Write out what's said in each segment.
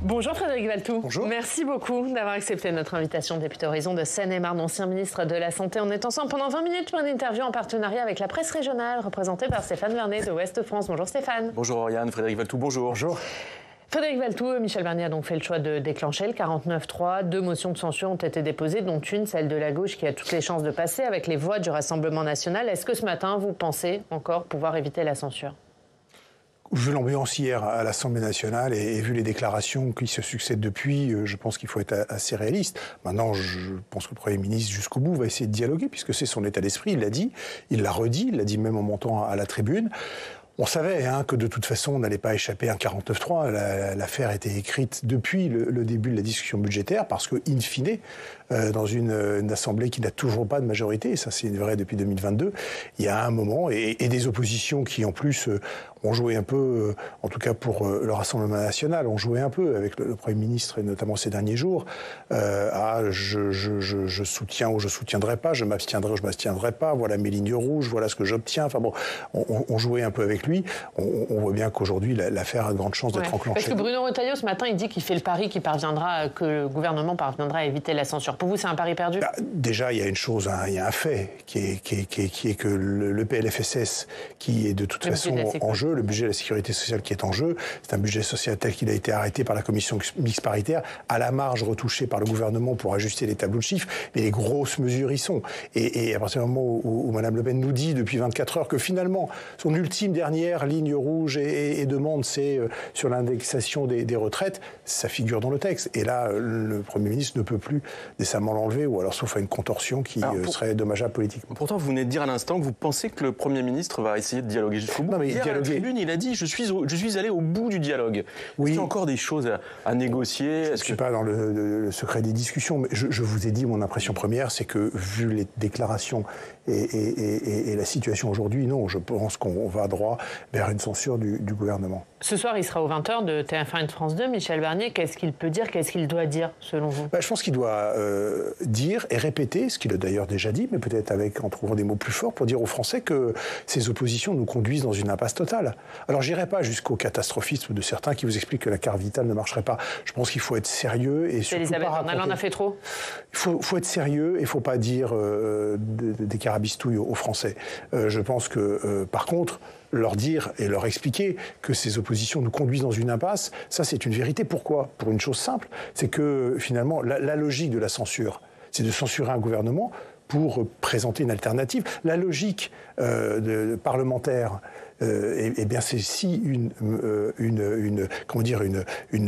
Bonjour Frédéric Valletoux. Bonjour. Merci beaucoup d'avoir accepté notre invitation. Député Horizon de Seine-et-Marne, ancien ministre de la Santé. On est ensemble pendant 20 minutes pour une interview en partenariat avec la presse régionale, représentée par Stéphane Vernet de Ouest France. Bonjour Stéphane. Bonjour Oriane, Frédéric Valletoux, bonjour. Bonjour. Frédéric Valletoux, Michel Barnier a donc fait le choix de déclencher le 49.3. 2 motions de censure ont été déposées, dont une, celle de la gauche, qui a toutes les chances de passer avec les voix du Rassemblement national. Est-ce que ce matin, vous pensez encore pouvoir éviter la censure ? Vu l'ambiance hier à l'Assemblée nationale et vu les déclarations qui se succèdent depuis, je pense qu'il faut être assez réaliste. Maintenant, je pense que le Premier ministre, jusqu'au bout, va essayer de dialoguer, puisque c'est son état d'esprit, il l'a dit, il l'a redit, il l'a dit même en montant à la tribune. On savait que de toute façon, on n'allait pas échapper à un 49.3. L'affaire était écrite depuis le début de la discussion budgétaire, parce que, in fine, dans une assemblée qui n'a toujours pas de majorité, et ça c'est vrai depuis 2022, il y a un moment, et des oppositions qui en plus ont joué un peu, en tout cas pour le Rassemblement national, ont joué un peu avec le Premier ministre, et notamment ces derniers jours, je soutiens ou je soutiendrai pas, je m'abstiendrai ou je m'abstiendrai pas, voilà mes lignes rouges, voilà ce que j'obtiens, enfin bon, on jouait un peu avec lui, on voit bien qu'aujourd'hui l'affaire a de grandes chances d'être enclenchée. Parce que Bruno Retailleau, ce matin, il dit qu'il fait le pari que le gouvernement parviendra à éviter la censure. Pour vous, c'est un pari perdu ? Déjà, il y a une chose, il y a un fait qui est que le PLFSS, qui est de toute façon en jeu, le budget de la sécurité sociale qui est en jeu, c'est un budget social tel qu'il a été arrêté par la commission mixte paritaire, à la marge retouché par le gouvernement pour ajuster les tableaux de chiffres, mais les grosses mesures y sont. Et à partir du moment où Mme Le Pen nous dit depuis 24 heures que finalement, son ultime dernière ligne rouge et demande, c'est sur l'indexation des retraites, ça figure dans le texte. Et là, le Premier ministre ne peut plus décemment l'enlever, ou alors sauf à une contorsion qui serait dommageable politiquement. Pourtant, vous venez de dire à l'instant que vous pensez que le Premier ministre va essayer de dialoguer jusqu'au bout. Non, mais hier, à la tribune, il a dit « je suis allé au bout du dialogue ». Oui. Est-ce qu'il y a encore des choses à négocier ? Je ne suis pas dans le secret des discussions, mais je vous ai dit, mon impression première, c'est que vu les déclarations et la situation aujourd'hui, non, je pense qu'on va droit vers une censure du gouvernement. Ce soir, il sera aux 20h de TF1 et de France 2. Michel Barnier, qu'est-ce qu'il peut dire, qu'est-ce qu'il doit dire, selon vous ? Je pense qu'il doit dire et répéter, ce qu'il a d'ailleurs déjà dit, mais peut-être en trouvant des mots plus forts, pour dire aux Français que ces oppositions nous conduisent dans une impasse totale. Alors, j'irai pas jusqu'au catastrophisme de certains qui vous expliquent que la carte vitale ne marcherait pas. Je pense qu'il faut être sérieux et surtout Elisabeth pas Borne en a fait trop. Il faut être sérieux et il faut pas dire des carabistouilles aux Français. Je pense que, par contre, leur dire et leur expliquer que ces oppositions nous conduisent dans une impasse, ça c'est une vérité. Pourquoi ? Pour une chose simple, c'est que finalement la logique de la censure, c'est de censurer un gouvernement pour présenter une alternative. La logique parlementaire, bien c'est si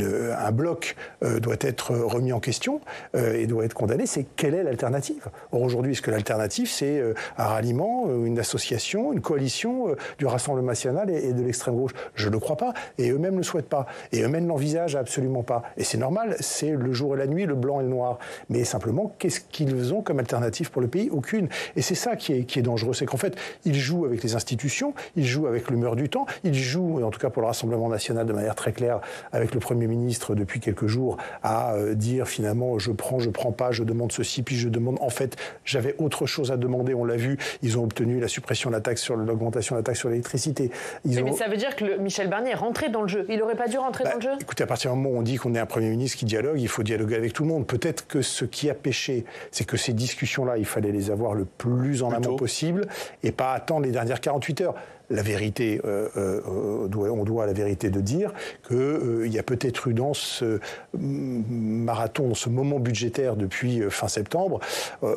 un bloc doit être remis en question et doit être condamné, c'est quelle est l'alternative ? Or aujourd'hui, est-ce que l'alternative c'est un ralliement, une association, une coalition du Rassemblement national et de l'extrême gauche ? Je ne le crois pas, et eux-mêmes ne le souhaitent pas, et eux-mêmes ne l'envisagent absolument pas. Et c'est normal, c'est le jour et la nuit, le blanc et le noir. Mais simplement, qu'est-ce qu'ils ont comme alternative pour le pays ? Aucune. Et c'est ça qui est dangereux, c'est qu'en fait, ils jouent avec les institutions, ils jouent avec l'humeur du temps, ils jouent, en tout cas pour le Rassemblement national de manière très claire, avec le Premier ministre depuis quelques jours, à dire finalement je prends pas, je demande ceci, puis je demande, en fait, j'avais autre chose à demander, on l'a vu, ils ont obtenu la suppression de la taxe l'augmentation de la taxe sur l'électricité. Mais ça veut dire que Michel Barnier est rentré dans le jeu, il n'aurait pas dû rentrer dans le jeu ? Écoutez, à partir du moment où on dit qu'on est un Premier ministre qui dialogue, il faut dialoguer avec tout le monde. Peut-être que ce qui a péché, c'est que ces discussions-là, il fallait les avoir le plus en amont possible et pas attendre les dernières 48 heures. La vérité, on doit à la vérité de dire qu'il y a peut-être eu dans ce marathon, dans ce moment budgétaire depuis fin septembre,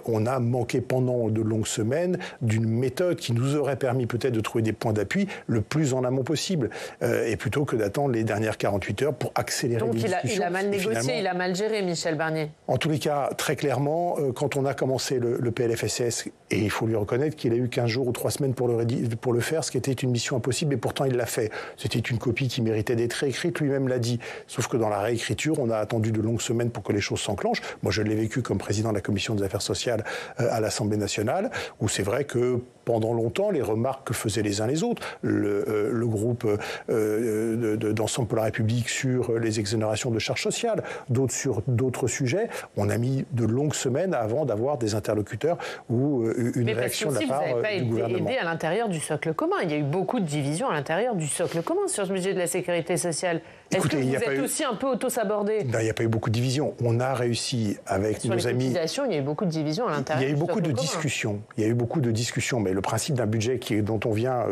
on a manqué pendant de longues semaines d'une méthode qui nous aurait permis peut-être de trouver des points d'appui le plus en amont possible, et plutôt que d'attendre les dernières 48 heures pour accélérer les discussions. Donc il a mal négocié, il a mal géré, Michel Barnier. En tous les cas, très clairement, quand on a commencé le PLFSS, et il faut lui reconnaître qu'il a eu 15 jours ou 3 semaines pour le faire, ce qui était une mission impossible, et pourtant il l'a fait. C'était une copie qui méritait d'être réécrite, lui-même l'a dit. Sauf que dans la réécriture, on a attendu de longues semaines pour que les choses s'enclenchent. Moi, je l'ai vécu comme président de la Commission des affaires sociales à l'Assemblée nationale, où c'est vrai que pendant longtemps, les remarques que faisaient les uns les autres, le groupe d'Ensemble pour la République sur les exonérations de charges sociales, d'autres sur d'autres sujets, on a mis de longues semaines avant d'avoir des interlocuteurs ou une réaction de la part du gouvernement. Vous avez aidé à l'intérieur du socle commun. Il y a eu beaucoup de divisions à l'intérieur du socle commun sur ce budget de la sécurité sociale. Est-ce que vous êtes aussi un peu auto-sabordé? Il n'y a pas eu beaucoup de divisions. On a réussi avec nos amis... Sur les cotisations, il y a eu beaucoup de divisions à l'intérieur. Il y a eu beaucoup de discussions. Il y a eu beaucoup de discussions. Mais le principe d'un budget dont on vient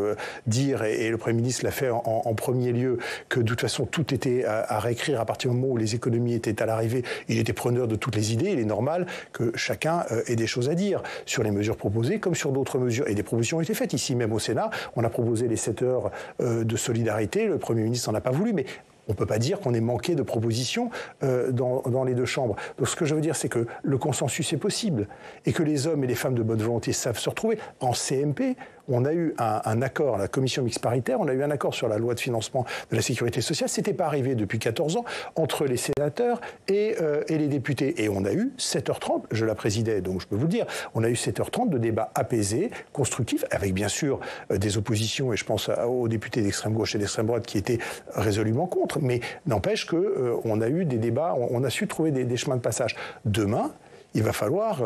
dire, et le Premier ministre l'a fait en premier lieu, que de toute façon tout était à réécrire à partir du moment où les économies étaient à l'arrivée. Il était preneur de toutes les idées. Il est normal que chacun ait des choses à dire sur les mesures proposées comme sur d'autres mesures. Et des propositions ont été faites. Ici même au Sénat, on a proposé les 7 heures de solidarité. Le Premier ministre n'en a pas voulu, mais on ne peut pas dire qu'on ait manqué de propositions dans les deux chambres. Donc ce que je veux dire, c'est que le consensus est possible et que les hommes et les femmes de bonne volonté savent se retrouver. En CMP, on a eu un accord, la commission mixte paritaire, on a eu un accord sur la loi de financement de la sécurité sociale. Ce n'était pas arrivé depuis 14 ans entre les sénateurs et les députés. Et on a eu 7h30, je la présidais, donc je peux vous le dire, on a eu 7h30 de débats apaisés, constructifs, avec bien sûr des oppositions, et je pense aux députés d'extrême gauche et d'extrême droite qui étaient résolument contre. Mais n'empêche qu'on a eu des débats, on a su trouver des chemins de passage. Demain, il va falloir,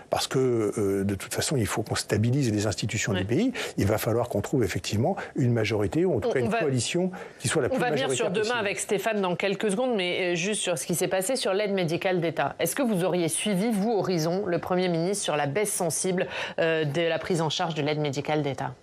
parce que de toute façon, il faut qu'on stabilise les institutions du pays, il va falloir qu'on trouve effectivement une majorité, ou en tout cas une coalition qui soit la plus majoritaire possible. On va venir sur demain avec Stéphane dans quelques secondes, mais juste sur ce qui s'est passé sur l'aide médicale d'État. Est-ce que vous auriez suivi, vous, Horizon, le Premier ministre, sur la baisse sensible de la prise en charge de l'aide médicale d'État ?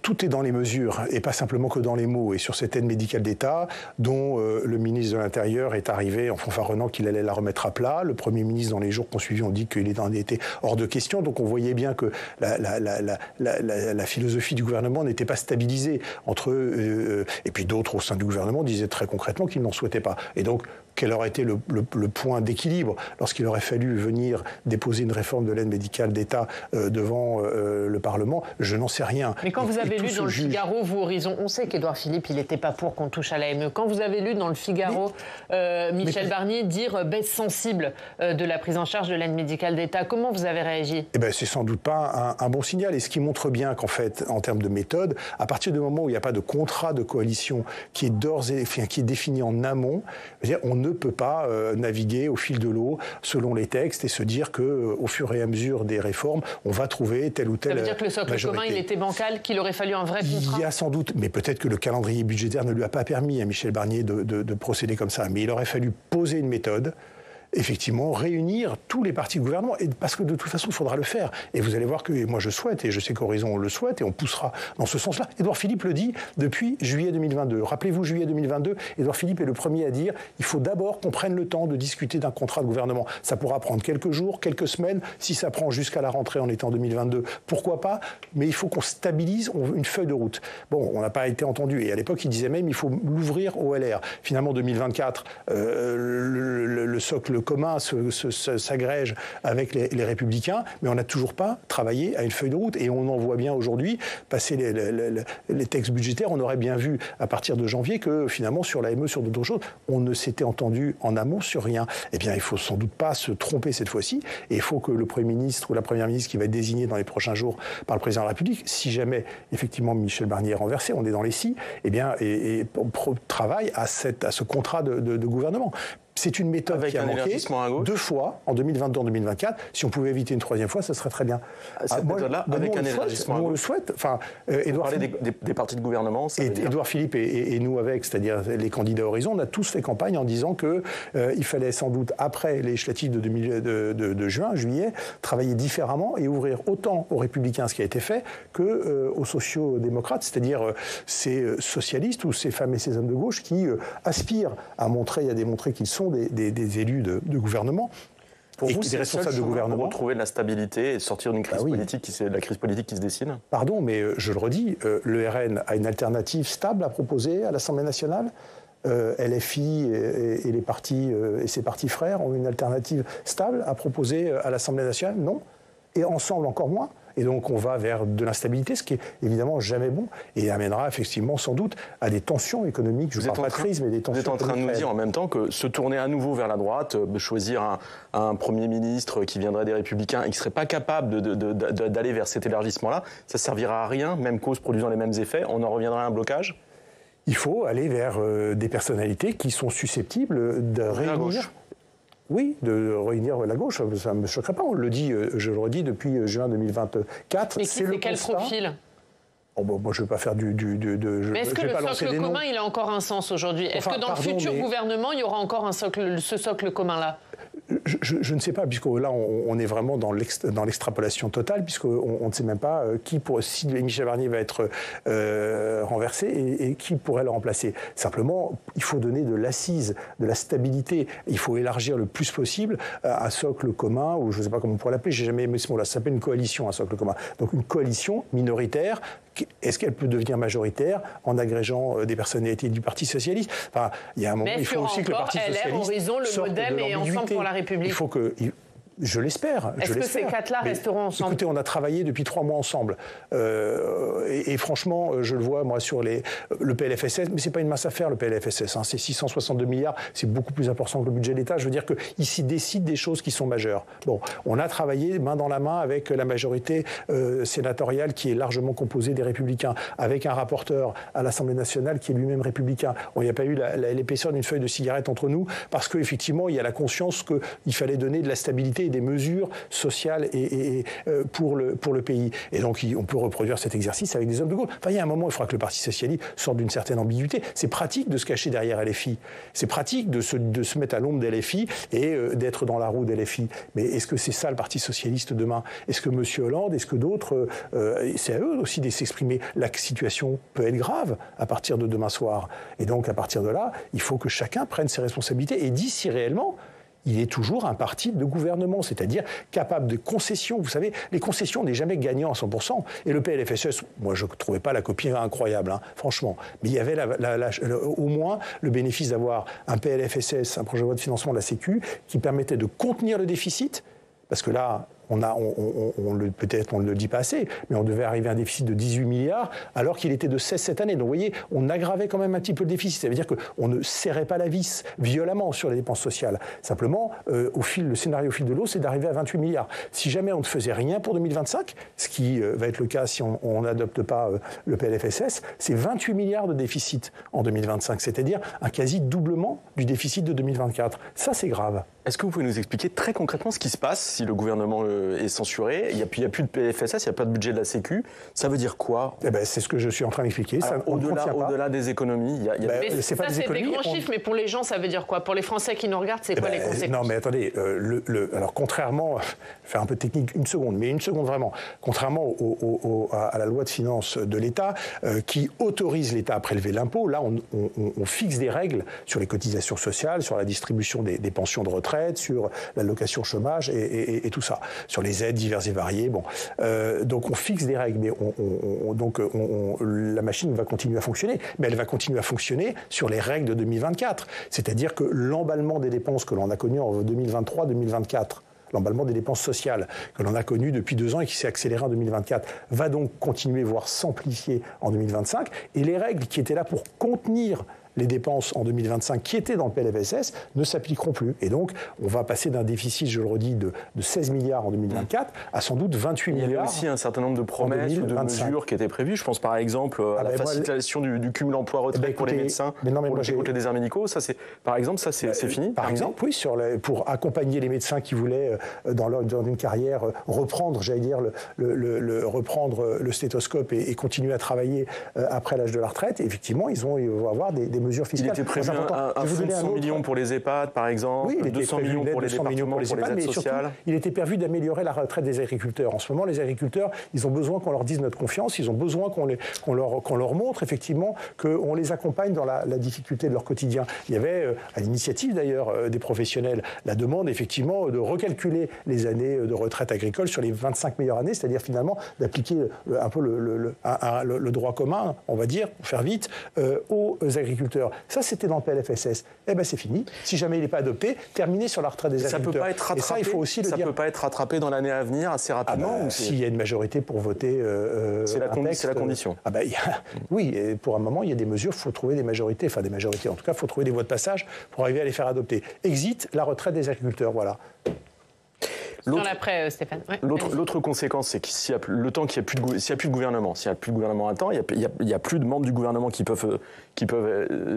Tout est dans les mesures et pas simplement que dans les mots. Et sur cette aide médicale d'État, dont le ministre de l'Intérieur est arrivé en fanfaronnant qu'il allait la remettre à plat. Le Premier ministre, dans les jours qu'on suivi, on dit qu'il était hors de question. Donc on voyait bien que la philosophie du gouvernement n'était pas stabilisée entre eux. Et puis d'autres au sein du gouvernement disaient très concrètement qu'ils n'en souhaitaient pas. Et donc, quel aurait été le point d'équilibre lorsqu'il aurait fallu venir déposer une réforme de l'aide médicale d'État devant le Parlement? Je n'en sais rien. Mais quand vous avez lu dans le Figaro, vous, Horizon, on sait qu'Édouard Philippe, il n'était pas pour qu'on touche à l'AME. Quand vous avez lu dans le Figaro Michel Barnier dire baisse sensible de la prise en charge de l'aide médicale d'État, comment vous avez réagi? C'est sans doute pas un bon signal. Et ce qui montre bien qu'en fait, en termes de méthode, à partir du moment où il n'y a pas de contrat de coalition qui est défini en amont, on ne peut pas naviguer au fil de l'eau selon les textes et se dire qu'au fur et à mesure des réformes, on va trouver telle ou telle majorité. Ça veut dire que le socle commun, il était bancal, qu'il aurait fallu un vrai contrat? Il y a sans doute, mais peut-être que le calendrier budgétaire ne lui a pas permis à Michel Barnier de procéder comme ça. Mais il aurait fallu poser une méthode, effectivement, réunir tous les partis du gouvernement, et parce que de toute façon, il faudra le faire. Et vous allez voir que moi je souhaite, et je sais qu'Horizon le souhaite, et on poussera dans ce sens-là. Édouard Philippe le dit depuis juillet 2022. Rappelez-vous, juillet 2022, Édouard Philippe est le premier à dire il faut d'abord qu'on prenne le temps de discuter d'un contrat de gouvernement. Ça pourra prendre quelques jours, quelques semaines. Si ça prend jusqu'à la rentrée en étant 2022, pourquoi pas? Mais il faut qu'on stabilise une feuille de route. Bon, on n'a pas été entendu. Et à l'époque, il disait même il faut l'ouvrir au LR. Finalement, 2024, le socle commun s'agrège avec les Républicains, mais on n'a toujours pas travaillé à une feuille de route. Et on en voit bien aujourd'hui, passer les textes budgétaires, on aurait bien vu à partir de janvier que finalement, sur l'AME, sur d'autres choses, on ne s'était entendu en amont sur rien. Eh bien, il ne faut sans doute pas se tromper cette fois-ci, et il faut que le Premier ministre ou la Première ministre qui va être désignée dans les prochains jours par le Président de la République, si jamais, effectivement, Michel Barnier est renversé, on est dans les si, eh bien, et travaille à ce contrat de gouvernement. C'est une méthode qui a manqué 2 fois, en 2022 et en 2024. Si on pouvait éviter une 3e fois, ça serait très bien. Cette méthode-là, avec un élargissement à gauche. On le souhaite. Enfin, Édouard Philippe, des partis de gouvernement, Édouard Philippe et nous avec, c'est-à-dire les candidats Horizon, on a tous fait campagne en disant qu'il fallait sans doute, après les législatives de juillet, travailler différemment et ouvrir autant aux Républicains ce qui a été fait qu'aux sociaux-démocrates, c'est-à-dire ces socialistes ou ces femmes et ces hommes de gauche qui aspirent à démontrer qu'ils sont des élus de gouvernement. Pour vous, c'est des responsables de gouvernement pour retrouver de la stabilité et sortir d'une crise politique, de la crise politique qui se dessine. Pardon, mais je le redis, le RN a une alternative stable à proposer à l'Assemblée nationale. LFI et les partis et ses partis frères ont une alternative stable à proposer à l'Assemblée nationale? Non. Et ensemble encore moins. Et donc on va vers de l'instabilité, ce qui est évidemment jamais bon, et amènera effectivement sans doute à des tensions économiques. Je ne parle pas de crise, mais des tensions économiques. Vous êtes en train de nous dire en même temps que se tourner à nouveau vers la droite, choisir un Premier ministre qui viendrait des Républicains et qui ne serait pas capable d'aller vers cet élargissement-là, ça ne servira à rien, même cause produisant les mêmes effets, on en reviendra à un blocage? Il faut aller vers des personnalités qui sont susceptibles de réunir... Oui, de réunir la gauche, ça ne me choquerait pas. On le dit, je le redis depuis juin 2024. Mais c'est quel profil? Moi, je ne veux pas faire Mais est-ce que le socle commun, il a encore un sens aujourd'hui? Est-ce que dans le futur gouvernement, il y aura encore ce socle commun-là? Je ne sais pas, puisque là, on est vraiment dans l'extrapolation totale, puisqu'on ne sait même pas si Michel Barnier va être renversé et qui pourrait le remplacer. Simplement, il faut donner de l'assise, de la stabilité. Il faut élargir le plus possible un socle commun, ou je ne sais pas comment on pourrait l'appeler, j'ai jamais aimé ce mot-là, ça s'appelle une coalition, un socle commun. Donc une coalition minoritaire. Est-ce qu'elle peut devenir majoritaire en agrégeant des personnalités du Parti socialiste? Enfin, il y a un moment, il faut aussi que le Parti socialiste Horizon, le Modem et Ensemble pour la République. Il faut que... Je l'espère. Est-ce que ces quatre-là resteront ensemble? Écoutez, on a travaillé depuis 3 mois ensemble. Et franchement, je le vois, moi, sur le PLFSS, mais ce n'est pas une mince affaire, le PLFSS. Hein, c'est 662 milliards, c'est beaucoup plus important que le budget de l'État. Je veux dire qu'il s'y décide des choses qui sont majeures. Bon, on a travaillé main dans la main avec la majorité sénatoriale qui est largement composée des Républicains, avec un rapporteur à l'Assemblée nationale qui est lui-même républicain. Il n'y a pas eu l'épaisseur d'une feuille de cigarette entre nous, parce qu'effectivement, il y a la conscience qu'il fallait donner de la stabilité des mesures sociales pour le pays. Et donc, on peut reproduire cet exercice avec des hommes de gauche. Enfin, il y a un moment, il faudra que le Parti socialiste sorte d'une certaine ambiguïté. C'est pratique de se cacher derrière LFI. C'est pratique de se mettre à l'ombre d'LFI et d'être dans la roue d'LFI. Mais est-ce que c'est ça le Parti socialiste demain? Est-ce que M. Hollande, est-ce que d'autres, c'est à eux aussi de s'exprimer? La situation peut être grave à partir de demain soir. Et donc, à partir de là, il faut que chacun prenne ses responsabilités et dise si réellement il est toujours un parti de gouvernement, c'est-à-dire capable de concessions. Vous savez, les concessions, on n'est jamais gagnant à 100%. Et le PLFSS, moi, je ne trouvais pas la copie incroyable, hein, franchement. Mais il y avait au moins le bénéfice d'avoir un PLFSS, un projet de loi de financement de la Sécu, qui permettait de contenir le déficit, parce que là, peut-être on ne le dit pas assez, mais on devait arriver à un déficit de 18 milliards alors qu'il était de 16 cette année. Donc vous voyez, on aggravait quand même un petit peu le déficit. Ça veut dire qu'on ne serrait pas la vis violemment sur les dépenses sociales. Simplement, le scénario au fil de l'eau, c'est d'arriver à 28 milliards. Si jamais on ne faisait rien pour 2025, ce qui va être le cas si on n'adopte pas le PLFSS, c'est 28 milliards de déficit en 2025, c'est-à-dire un quasi-doublement du déficit de 2024. Ça, c'est grave. Est-ce que vous pouvez nous expliquer très concrètement ce qui se passe si le gouvernement est censuré? Il n'y a plus de PLFSS, il n'y a pas de budget de la Sécu. Ça veut dire quoi? C'est ce que je suis en train d'expliquer. Au-delà des économies, c'est des grands chiffres, mais pour les gens, ça veut dire quoi? Pour les Français qui nous regardent, c'est quoi les conséquences? Non, mais attendez. Alors, contrairement, je vais faire un peu technique une seconde vraiment. Contrairement à la loi de finances de l'État, qui autorise l'État à prélever l'impôt, là, on fixe des règles sur les cotisations sociales, sur la distribution des pensions de retraite, sur l'allocation chômage et tout ça, sur les aides diverses et variées. Bon, donc on fixe des règles, mais la machine va continuer à fonctionner, mais elle va continuer à fonctionner sur les règles de 2024. C'est-à-dire que l'emballement des dépenses que l'on a connu en 2023-2024, l'emballement des dépenses sociales que l'on a connu depuis 2 ans et qui s'est accéléré en 2024, va donc continuer, voire s'amplifier en 2025. Et les règles qui étaient là pour contenir les dépenses en 2025 qui étaient dans le PLFSS ne s'appliqueront plus. Et donc, on va passer d'un déficit, je le redis, de 16 milliards en 2024 à sans doute 28 milliards. Il y avait aussi un certain nombre de promesses ou de mesures qui étaient prévues. Je pense par exemple à la facilitation du cumul emploi-retraite pour les médecins, pour lutter contre les déserts médicaux. Ça, c'est fini. Par exemple, oui, pour accompagner les médecins qui voulaient, dans une carrière, reprendre, j'allais dire, reprendre le stéthoscope et continuer à travailler après l'âge de la retraite. Effectivement, ils vont avoir des mesures fiscales. Il était prévu un fonds de 100 millions pour les EHPAD, par exemple, oui, 200 millions pour les départements, pour les aides sociales. Surtout, il était prévu d'améliorer la retraite des agriculteurs. En ce moment, les agriculteurs, ils ont besoin qu'on leur dise notre confiance, ils ont besoin qu'on leur montre effectivement qu'on les accompagne dans la difficulté de leur quotidien. Il y avait, à l'initiative d'ailleurs des professionnels, la demande effectivement de recalculer les années de retraite agricole sur les 25 meilleures années, c'est-à-dire finalement d'appliquer un peu le droit commun, on va dire, pour faire vite, aux agriculteurs. Ça, c'était dans le PLFSS. Eh bien, c'est fini. Si jamais il n'est pas adopté, terminé sur la retraite des agriculteurs. Ça peut pas être rattrapé. Et ça, il faut aussi le dire. Ça peut pas être rattrapé dans l'année à venir assez rapidement. S'il y a une majorité pour voter c'est la condition. Oui, et pour un moment, il y a des mesures, il faut trouver des majorités. En tout cas, il faut trouver des voies de passage pour arriver à les faire adopter. Exit la retraite des agriculteurs, voilà. Sur l'après, Stéphane. Ouais, l'autre conséquence, c'est que s'il y a le temps qu'il n'y a plus de gouvernement, s'il n'y a plus de gouvernement à temps, il y a plus de membres du gouvernement qui peuvent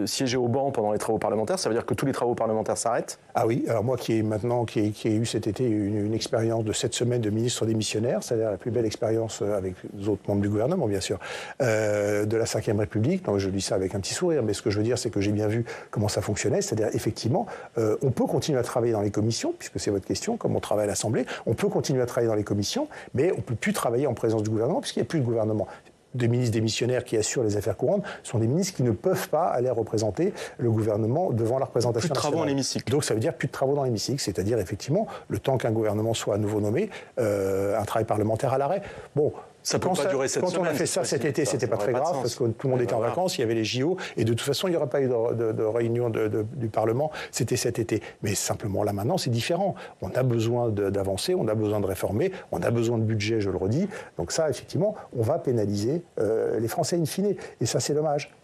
siéger au banc pendant les travaux parlementaires. Ça veut dire que tous les travaux parlementaires s'arrêtent. Ah oui, alors moi qui ai eu cet été une expérience de 7 semaines de ministre démissionnaire, c'est-à-dire la plus belle expérience avec les autres membres du gouvernement, bien sûr, de la Ve République. Donc je dis ça avec un petit sourire, mais ce que je veux dire, c'est que j'ai bien vu comment ça fonctionnait. C'est-à-dire, effectivement, on peut continuer à travailler dans les commissions, puisque c'est votre question, comme on travaille à l'Assemblée. On peut continuer à travailler dans les commissions, mais on ne peut plus travailler en présence du gouvernement, puisqu'il n'y a plus de gouvernement. Des ministres démissionnaires qui assurent les affaires courantes sont des ministres qui ne peuvent pas aller représenter le gouvernement devant la représentation nationale. Plus de travaux dans l'hémicycle. Donc ça veut dire plus de travaux dans l'hémicycle, c'est-à-dire effectivement, le temps qu'un gouvernement soit à nouveau nommé, un travail parlementaire à l'arrêt. Bon. Ça peut pas durer 7 semaines. Quand on a fait ça cet été, c'était pas très grave parce que tout le monde était en vacances, il y avait les JO et de toute façon, il n'y aura pas eu de réunion du Parlement. C'était cet été. Mais simplement là maintenant, c'est différent. On a besoin d'avancer, on a besoin de réformer, on a besoin de budget, je le redis. Donc ça, effectivement, on va pénaliser les Français in fine. Et ça, c'est dommage.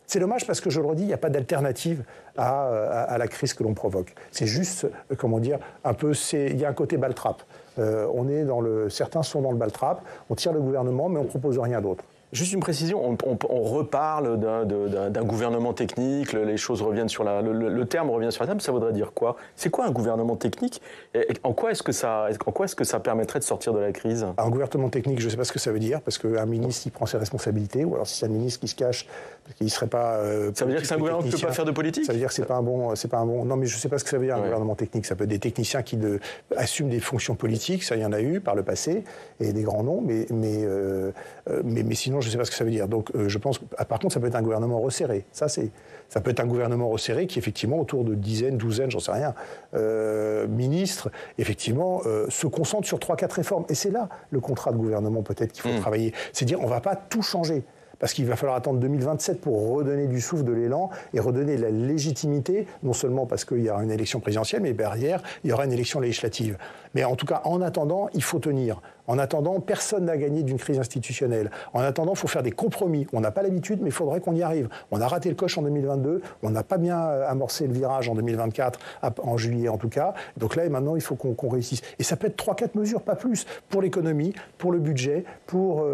C'est dommage parce que, je le redis, il n'y a pas d'alternative à la crise que l'on provoque. C'est juste, comment dire, un peu, il y a un côté baltrap. Certains sont dans le baltrap, on tire le gouvernement, mais on ne propose rien d'autre. Juste une précision, on reparle d'un gouvernement technique, les choses reviennent sur le terme revient sur la table, ça voudrait dire quoi? C'est quoi un gouvernement technique? Et en quoi est-ce que ça permettrait de sortir de la crise? Un gouvernement technique, je ne sais pas ce que ça veut dire, parce qu'un ministre, il prend ses responsabilités, ou alors si c'est un ministre qui se cache, parce qu'il ne serait pas... ça veut dire que c'est un gouvernement qui ne peut pas faire de politique? Ça veut dire que c'est pas un bon... Non, mais je ne sais pas ce que ça veut dire, un gouvernement technique. Ça peut être des techniciens qui assument des fonctions politiques, ça, il y en a eu par le passé, et des grands noms, mais sinon, je ne sais pas ce que ça veut dire. Donc, je pense que, par contre, ça peut être un gouvernement resserré. Ça peut être un gouvernement resserré qui, effectivement, autour de dizaines, douzaines, j'en sais rien, ministres, effectivement, se concentre sur 3-4 réformes. Et c'est là le contrat de gouvernement, peut-être, qu'il faut travailler. C'est dire, on ne va pas tout changer. Parce qu'il va falloir attendre 2027 pour redonner du souffle, de l'élan et redonner la légitimité, non seulement parce qu'il y aura une élection présidentielle, mais derrière, il y aura une élection législative. Mais en tout cas, en attendant, il faut tenir. En attendant, personne n'a gagné d'une crise institutionnelle. En attendant, il faut faire des compromis. On n'a pas l'habitude, mais il faudrait qu'on y arrive. On a raté le coche en 2022, on n'a pas bien amorcé le virage en 2024, en juillet en tout cas. Donc là, et maintenant, il faut qu'on réussisse. Et ça peut être 3-4 mesures, pas plus, pour l'économie, pour le budget, pour...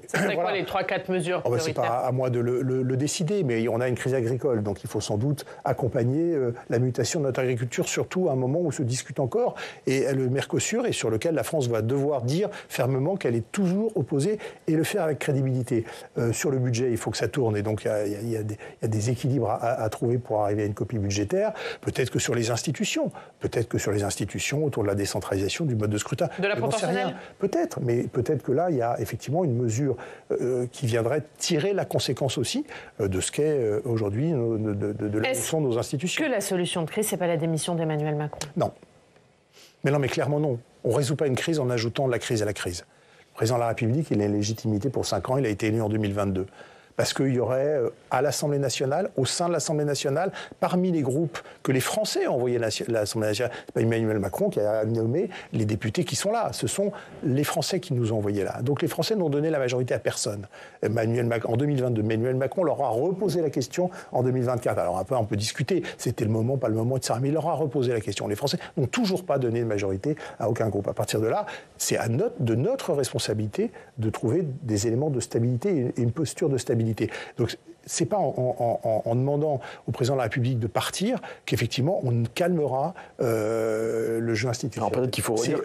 C'est quoi les 3-4 mesures prioritaires? C'est pas à moi de le décider, mais on a une crise agricole, donc il faut sans doute accompagner la mutation de notre agriculture, surtout à un moment où se discute encore, et le Mercosur, et sur lequel la France va devoir dire fermement qu'elle est toujours opposée et le faire avec crédibilité. Sur le budget, il faut que ça tourne et donc il y a des équilibres à trouver pour arriver à une copie budgétaire. Peut-être que sur les institutions, autour de la décentralisation du mode de scrutin. De la proportionnelle ? Peut-être, mais peut-être que là, il y a effectivement une mesure qui viendrait tirer la conséquence aussi de ce qu'est aujourd'hui de la leçon de nos institutions. Est-ce que la solution de crise, c'est pas la démission d'Emmanuel Macron ? Non. Mais clairement non. On ne résout pas une crise en ajoutant de la crise à la crise. Le président de la République, il a une légitimité pour 5 ans, il a été élu en 2022. Parce qu'il y aurait à l'Assemblée nationale, au sein de l'Assemblée nationale, parmi les groupes que les Français ont envoyés à l'Assemblée nationale, c'est pas Emmanuel Macron qui a nommé les députés qui sont là, ce sont les Français qui nous ont envoyés là. Donc les Français n'ont donné la majorité à personne. En 2022, Emmanuel Macron leur a reposé la question en 2024. Alors après, on peut discuter, c'était le moment, pas le moment, etc. Mais il leur a reposé la question. Les Français n'ont toujours pas donné de majorité à aucun groupe. À partir de là, c'est de notre responsabilité de trouver des éléments de stabilité et une posture de stabilité. Donc, c'est pas en demandant au président de la République de partir qu'effectivement on calmera le jeu institutionnel. Alors peut-être qu'il faut redire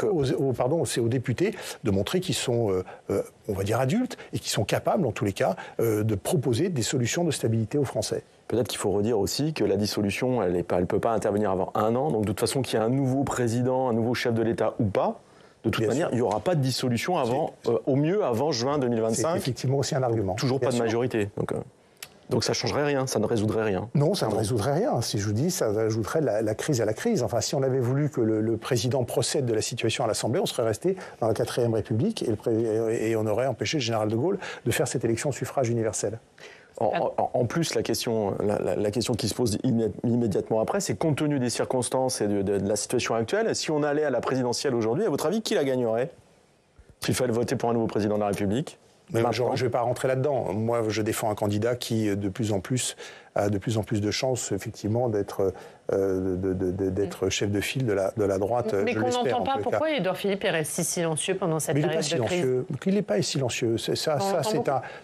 c'est aux députés de montrer qu'ils sont, on va dire, adultes et qu'ils sont capables, en tous les cas, de proposer des solutions de stabilité aux Français. Peut-être qu'il faut redire aussi que la dissolution, elle peut pas intervenir avant 1 an. Donc de toute façon, qu'il y ait un nouveau président, un nouveau chef de l'État ou pas, de toute manière, il n'y aura pas de dissolution au mieux avant juin 2025. C'est effectivement aussi un argument. Toujours pas de majorité. Donc ça ne changerait rien, ça ne résoudrait rien. Non, ça ne résoudrait rien. Si je vous dis, ça ajouterait la crise à la crise. Enfin, si on avait voulu que le président procède de la situation à l'Assemblée, on serait resté dans la 4e République et on aurait empêché le général de Gaulle de faire cette élection au suffrage universel. En plus, la question qui se pose immédiatement après, c'est compte tenu des circonstances et de la situation actuelle, si on allait à la présidentielle aujourd'hui, à votre avis, qui la gagnerait s'il fallait voter pour un nouveau président de la République? Mais je ne vais pas rentrer là-dedans. Moi, je défends un candidat qui, de plus en plus, a de plus en plus de chances, effectivement, d'être chef de file de la droite. Mais qu'on n'entend pas. Pourquoi Édouard Philippe est resté silencieux pendant cette période de crise? Il n'est pas silencieux.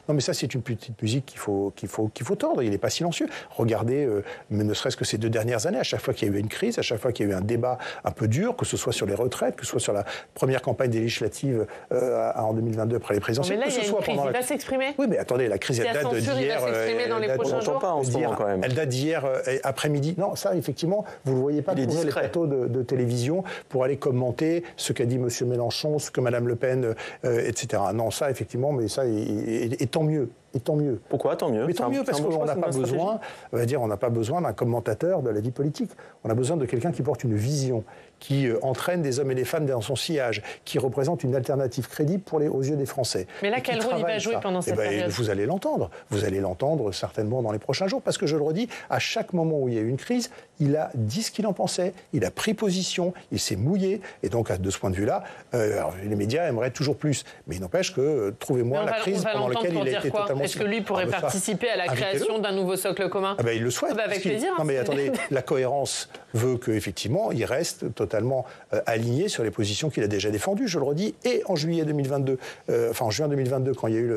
Non, mais ça, c'est une petite musique qu'il faut tordre. Il n'est pas silencieux. Regardez, mais ne serait-ce que ces 2 dernières années, à chaque fois qu'il y a eu une crise, à chaque fois qu'il y a eu un débat un peu dur, que ce soit sur les retraites, que ce soit sur la première campagne des législatives en 2022 après les présidentielles. Mais là, il y a une crise. Il va s'exprimer. Oui, mais attendez, la crise, elle date d'hier. Il va s'exprimer dans les prochains jours. Pas en ce moment, quand même. Elle date d'hier après-midi. Non, ça, effectivement, vous ne le voyez pas couvrir les plateaux de télévision pour aller commenter ce qu'a dit M. Mélenchon, ce que Mme Le Pen, etc. Non, ça, effectivement, mais ça, et tant mieux. Et tant mieux. Pourquoi tant mieux? Mais tant mieux parce qu'on n'a pas besoin, on n'a pas besoin d'un commentateur de la vie politique. On a besoin de quelqu'un qui porte une vision, qui entraîne des hommes et des femmes dans son sillage, qui représente une alternative crédible aux yeux des Français. Mais là, quel rôle il va jouer pendant cette période? Vous allez l'entendre. Vous allez l'entendre certainement dans les prochains jours, parce que je le redis, à chaque moment où il y a eu une crise, il a dit ce qu'il en pensait, il a pris position, il s'est mouillé, et donc de ce point de vue-là, les médias aimeraient toujours plus. Mais il n'empêche que trouvez-moi la crise pendant laquelle il a été totalement... Est-ce que lui pourrait participer à la création d'un nouveau socle commun? Il le souhaite. Avec plaisir. Non mais attendez, la cohérence veut qu'effectivement, il reste totalement aligné sur les positions qu'il a déjà défendues, je le redis, et en juillet 2022, en juin 2022, quand il y a eu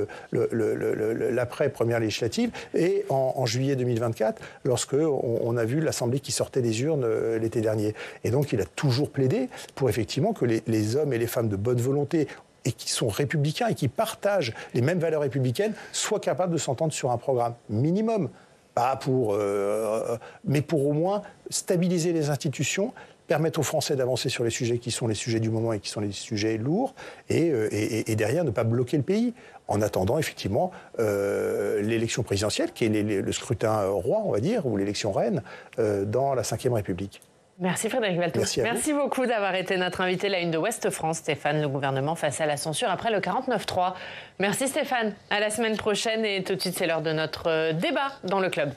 l'après-première législative, et en juillet 2024, lorsqu'on a vu l'Assemblée qui sortait des urnes l'été dernier. Et donc, il a toujours plaidé pour effectivement que les hommes et les femmes de bonne volonté et qui sont républicains et qui partagent les mêmes valeurs républicaines soient capables de s'entendre sur un programme minimum. Mais pour au moins stabiliser les institutions, permettre aux Français d'avancer sur les sujets qui sont les sujets du moment et qui sont les sujets lourds, et derrière ne pas bloquer le pays. En attendant, effectivement, l'élection présidentielle, qui est le scrutin roi, on va dire, ou l'élection reine, dans la Ve République. Merci Frédéric Valletoux. Merci beaucoup d'avoir été notre invité. La une de Ouest France, Stéphane, le gouvernement face à la censure après le 49.3. Merci Stéphane. À la semaine prochaine et tout de suite c'est l'heure de notre débat dans le club.